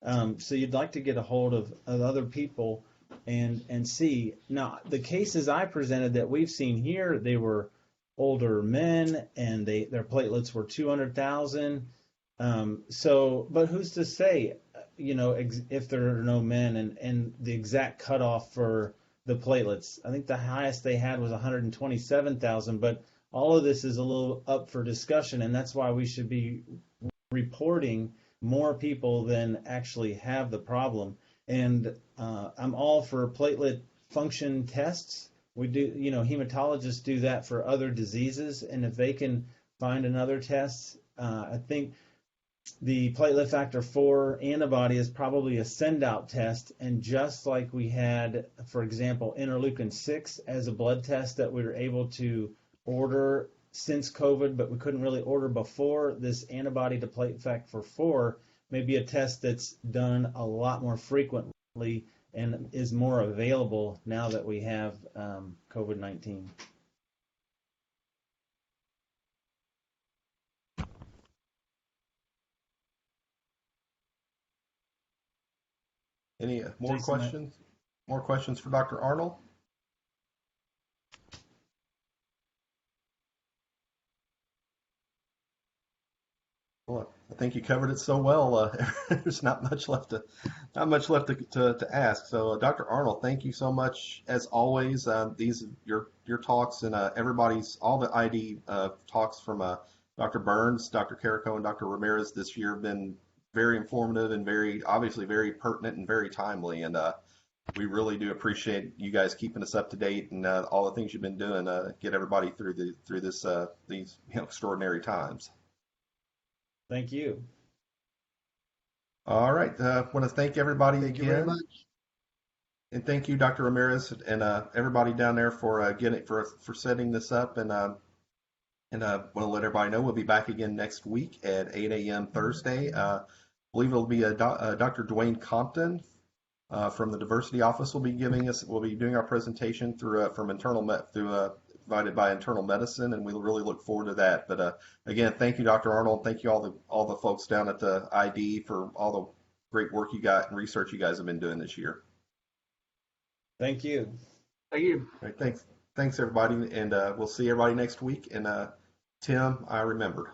So you'd like to get a hold of other people and see. Now, the cases I presented that we've seen here, they were older men, and their platelets were 200,000. But who's to say, if there are no men and the exact cutoff for the platelets? I think the highest they had was 127,000, but all of this is a little up for discussion, and that's why we should be reporting more people than actually have the problem. And I'm all for platelet function tests. We do, hematologists do that for other diseases, and if they can find another test, I think the platelet factor 4 antibody is probably a send-out test, and just like we had, for example, interleukin 6 as a blood test that we were able to order since COVID, but we couldn't really order before, this antibody to platelet factor 4 may be a test that's done a lot more frequently and is more available now that we have COVID-19. Any more questions? More questions for Dr. Arnold? Well, I think you covered it so well. There's not much left to ask. So, Dr. Arnold, thank you so much as always. These your talks and all the ID talks from Dr. Burns, Dr. Carrico, and Dr. Ramirez this year have been very informative and obviously very pertinent and very timely. And we really do appreciate you guys keeping us up to date and all the things you've been doing to get everybody through these extraordinary times. Thank you. All right. I want to thank everybody again. Thank you very much. And thank you, Dr. Ramirez, and everybody down there for setting this up. And And I want to let everybody know we'll be back again next week at 8 a.m. Thursday. I believe it'll be Dr. Dwayne Compton from the Diversity Office will be doing our presentation through provided by Internal Medicine, and we really look forward to that. But again, thank you, Dr. Arnold. Thank you all the folks down at the ID for all the great work you got and research you guys have been doing this year. Thank you. Thank you. All right, thanks everybody, and we'll see everybody next week. And Tim, I remembered.